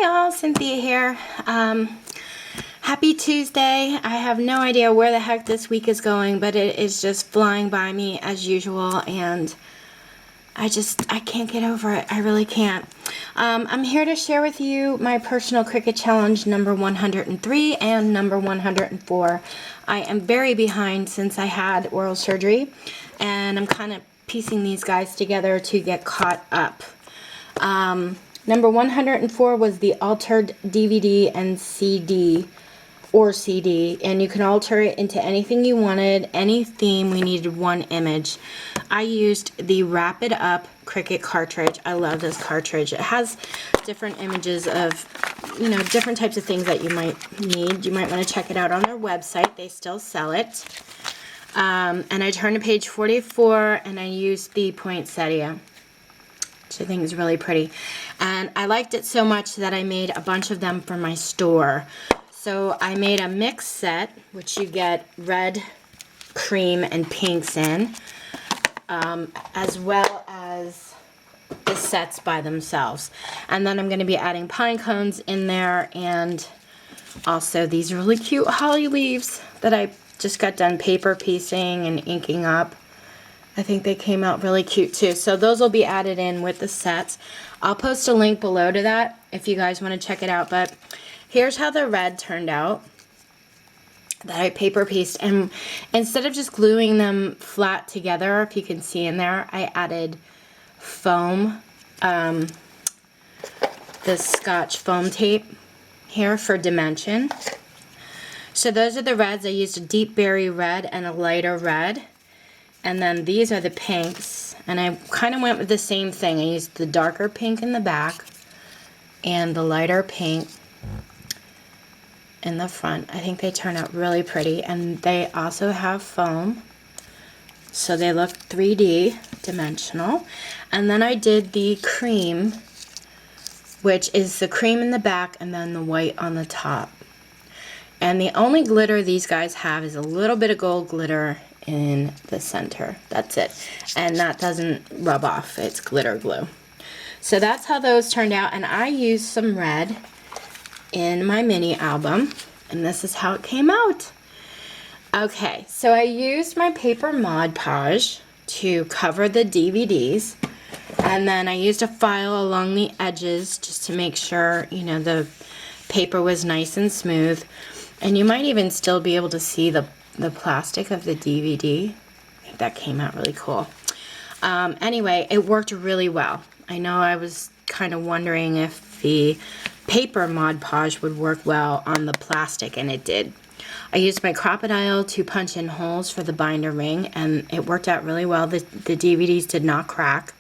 Hi all, Cynthia here. Happy Tuesday. I have no idea where the heck this week is going, but it is just flying by me as usual, and I can't get over it. I really can't. I'm here to share with you my personal Cricut challenge number 103 and number 104. I am very behind since I had oral surgery, and I'm kind of piecing these guys together to get caught up. Number 104 was the altered DVD and CD, and you can alter it into anything you wanted, any theme. We needed one image. I used the Wrap It Up Cricut cartridge. I love this cartridge. It has different images of, different types of things that you might need. You might want to check it out on their website. They still sell it. And I turned to page 44 and I used the poinsettia, which I think is really pretty. And I liked it so much that I made a bunch of them for my store. So I made a mix set, which you get red, cream, and pinks in, as well as the sets by themselves. And then I'm going to be adding pine cones in there, and also these really cute holly leaves that I just got done paper piecing and inking up. I think they came out really cute too. So those will be added in with the sets. I'll post a link below to that if you guys want to check it out. But here's how the red turned out that I paper pieced. And instead of just gluing them flat together, if you can see in there, I added foam, this Scotch foam tape here for dimension. So those are the reds. I used a deep berry red and a lighter red. And then these are the pinks, and I kind of went with the same thing. I used the darker pink in the back and the lighter pink in the front. I think they turn out really pretty, and they also have foam, so they look 3D dimensional. And then I did the cream, which is the cream in the back and then the white on the top. And the only glitter these guys have is a little bit of gold glitter in the center. That's it. And that doesn't rub off. It's glitter glue. So that's how those turned out. And I used some red in my mini album. And this is how it came out. Okay, so I used my paper Mod Podge to cover the DVDs. And then I used a file along the edges just to make sure, the paper was nice and smooth. And you might even still be able to see the plastic of the DVD. I think that came out really cool. Anyway, it worked really well. I know I was kind of wondering if the paper Mod Podge would work well on the plastic, and it did. I used my Crocodile to punch in holes for the binder ring, and it worked out really well. The DVDs did not crack.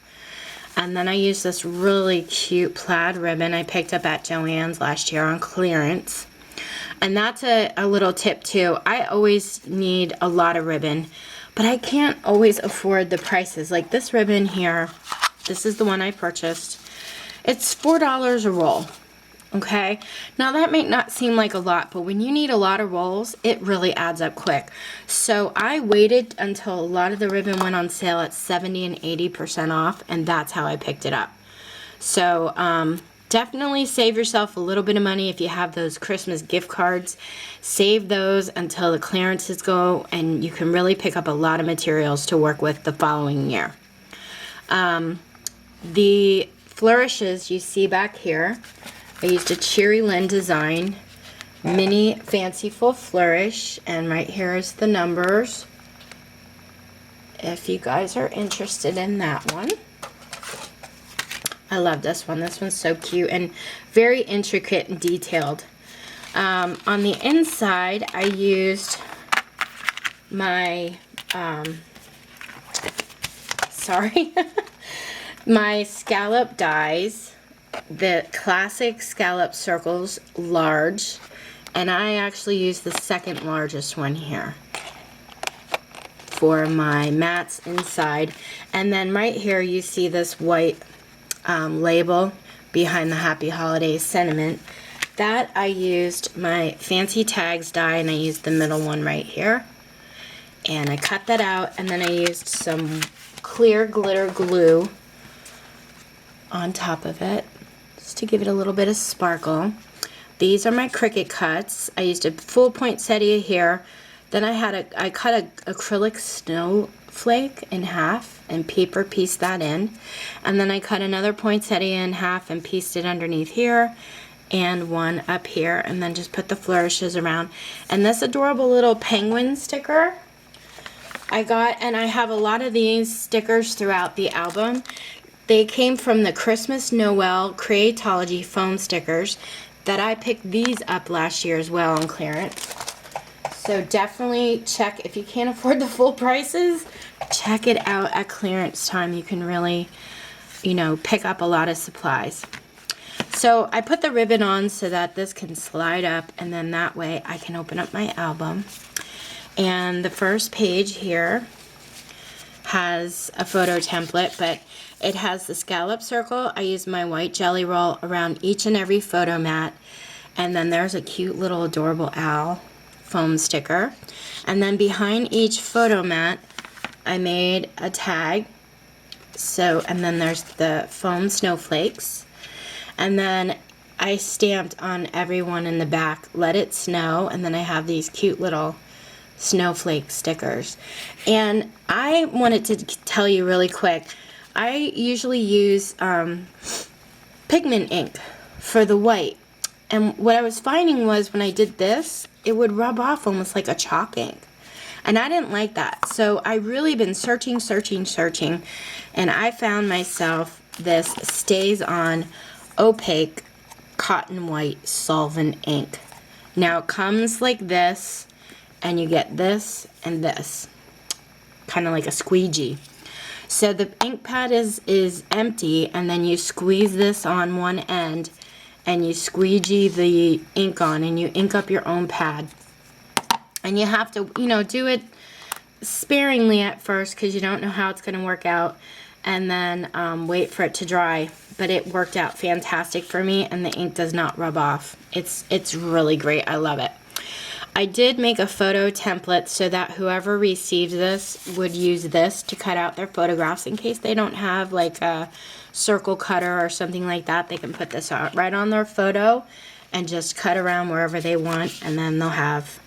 And then I used this really cute plaid ribbon I picked up at Joann's last year on clearance. And that's a little tip too. I always need a lot of ribbon, but I can't always afford the prices. Like this ribbon here, this is the one I purchased. It's $4 a roll, okay? Now that may not seem like a lot, but when you need a lot of rolls, it really adds up quick. So I waited until a lot of the ribbon went on sale at 70 and 80% off, and that's how I picked it up. So, definitely save yourself a little bit of money if you have those Christmas gift cards. Save those until the clearances go, and you can really pick up a lot of materials to work with the following year. The flourishes you see back here, I used a Cherry Lynn design mini fanciful flourish, and right here is the numbers if you guys are interested in that one. I love this one. This one's so cute and very intricate and detailed. On the inside, I used my, my scallop dies, the classic scallop circles large, and I actually used the second largest one here for my mats inside. And then right here you see this white label behind the Happy Holidays sentiment. That I used my Fancy Tags die, and I used the middle one right here. And I cut that out, and then I used some clear glitter glue on top of it. just to give it a little bit of sparkle. These are my Cricut cuts. I used a full poinsettia here. Then I cut an acrylic snowflake in half and paper pieced that in. And then I cut another poinsettia in half and pieced it underneath here and one up here, and then just put the flourishes around. And this adorable little penguin sticker I got, and I have a lot of these stickers throughout the album. They came from the Christmas Noel Creatology foam stickers that I picked these up last year as well on clearance. So definitely check, if you can't afford the full prices, check it out at clearance time. You can really, you know, pick up a lot of supplies. So I put the ribbon on so that this can slide up, and then that way I can open up my album. And the first page here has a photo template, but it has the scallop circle. I used my white jelly roll around each and every photo mat. And then there's a cute little adorable owl foam sticker. And then behind each photo mat, I made a tag. So, and then there's the foam snowflakes. And then I stamped on every one in the back, let it snow. And then I have these cute little snowflake stickers. And I wanted to tell you really quick, I usually use pigment ink for the white, and what I was finding was when I did this, it would rub off almost like a chalk ink, and I didn't like that. So I really been searching, and I found myself this Stays On opaque cotton white solvent ink. Now it comes like this, and you get this and this, kind of like a squeegee. So the ink pad is empty, and then you squeeze this on one end and you squeegee the ink on, and you ink up your own pad. And you have to, you know, do it sparingly at first because you don't know how it's going to work out, and then wait for it to dry. But it worked out fantastic for me, and the ink does not rub off. It's really great. I love it. I did make a photo template so that whoever receives this would use this to cut out their photographs in case they don't have like a circle cutter or something like that. They can put this out right on their photo and just cut around wherever they want, and then they'll have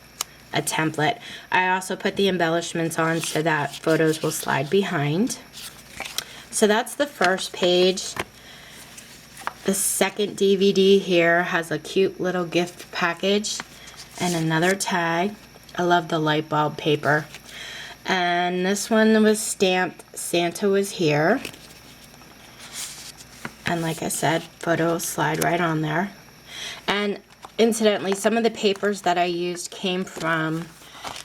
a template. I also put the embellishments on so that photos will slide behind. So that's the first page. The second DVD here has a cute little gift package and another tag. I love the light bulb paper. And this one was stamped Santa Was Here. And like I said, photos slide right on there. And incidentally, some of the papers that I used came from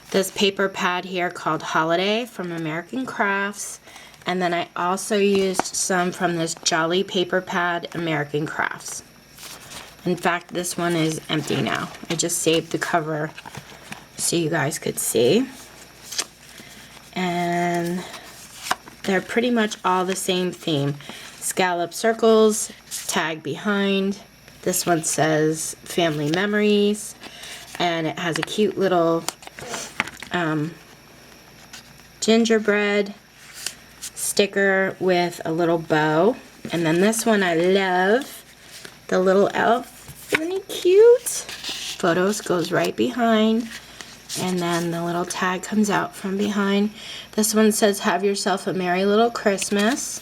this paper pad here called Holiday from American Crafts. And then I also used some from this Jolly paper pad, American Crafts. In fact, this one is empty now. I just saved the cover so you guys could see. And they're pretty much all the same theme. Scallop circles, tag behind. This one says Family Memories. And it has a cute little gingerbread sticker with a little bow. And then this one I love. The little elf, isn't he cute? Photos goes right behind, and then the little tag comes out from behind. This one says, "Have yourself a merry little Christmas."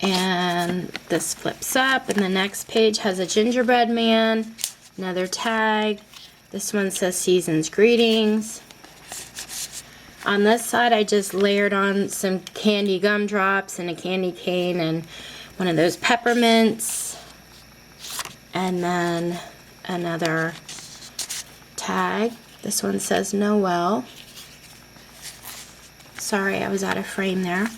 And this flips up, and the next page has a gingerbread man, another tag. This one says, "Season's Greetings." On this side, I just layered on some candy gumdrops and a candy cane and one of those peppermints. And then another tag. This one says Noel. Sorry, I was out of frame there.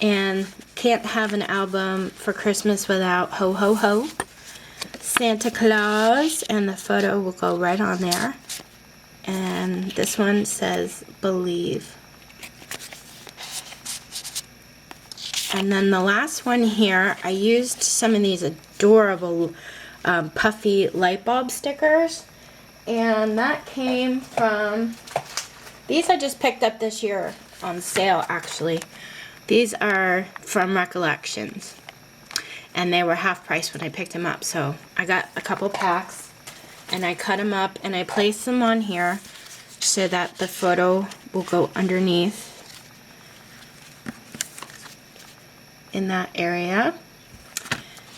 And can't have an album for Christmas without Ho Ho Ho, Santa Claus, and the photo will go right on there. And this one says Believe. And then the last one here, I used some of these adorable puffy light bulb stickers, and that came from, these I just picked up this year on sale actually. These are from Recollections. and they were half price when I picked them up. So I got a couple packs, and I cut them up, and I placed them on here so that the photo will go underneath in that area.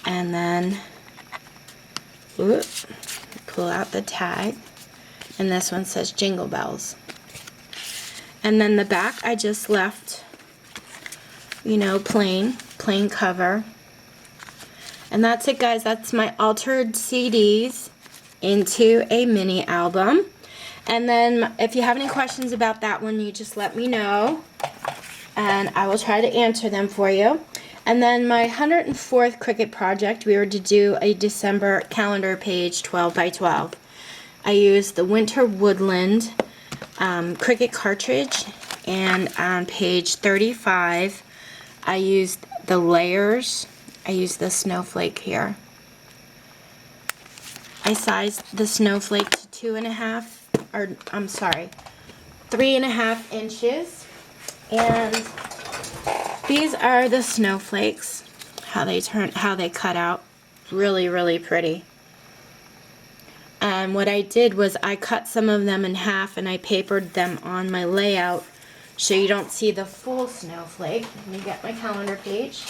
And then pull out the tag, and this one says Jingle Bells. And then the back I just left, you know, plain cover. And that's it, guys. That's my altered CDs into a mini album. And then if you have any questions about that one, you just let me know, and I will try to answer them for you. And then my 104th Cricut project, we were to do a December calendar page 12 by 12. I used the Winter Woodland Cricut cartridge, and on page 35 I used the layers. I used the snowflake here. I sized the snowflake to 3.5 inches, and these are the snowflakes, how they cut out. Really, really pretty. And what I did was I cut some of them in half, and I papered them on my layout so you don't see the full snowflake. Let me get my calendar page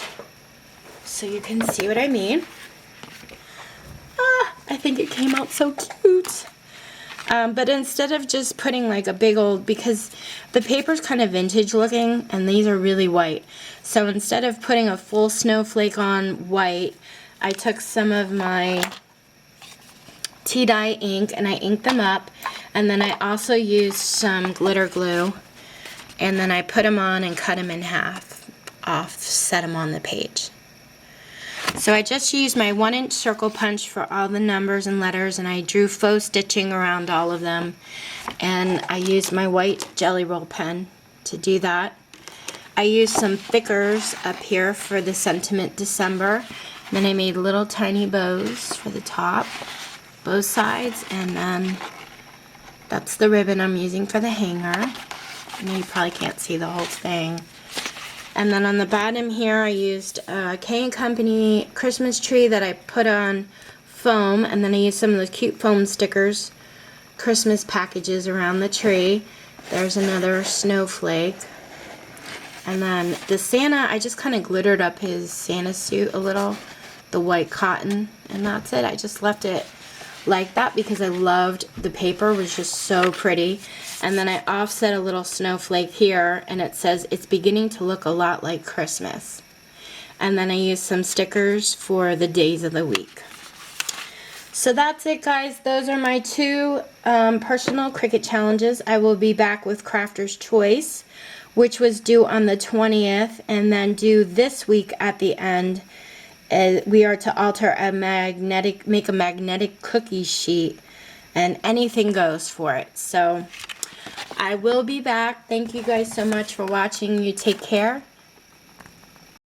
so you can see what I mean. I think it came out so cute. But instead of just putting like a big old, because the paper's kind of vintage looking and these are really white, so instead of putting a full snowflake on white, I took some of my tea dye ink and I inked them up, and then I also used some glitter glue, and then I put them on and cut them in half, offset them on the page. So I just used my 1-inch circle punch for all the numbers and letters, and I drew faux stitching around all of them, and I used my white Jelly Roll pen to do that. I used some thickers up here for the Sentiment December. Then I made little tiny bows for the top, both sides, and then that's the ribbon I'm using for the hanger. I know you probably can't see the whole thing. And then on the bottom here I used a K & Company Christmas tree that I put on foam, and then I used some of the cute foam stickers, Christmas packages around the tree. There's another snowflake. And then the Santa, I just kind of glittered up his Santa suit a little, the white cotton, and that's it. I just left it like that because I loved the paper. It was just so pretty. And then I offset a little snowflake here, and it says it's beginning to look a lot like Christmas. And then I used some stickers for the days of the week. So that's it, guys. Those are my two personal Cricut challenges. I will be back with Crafter's Choice, which was due on the 20th, and then due this week at the end. We are to alter make a magnetic cookie sheet, and anything goes for it. So I will be back. Thank you guys so much for watching. You take care.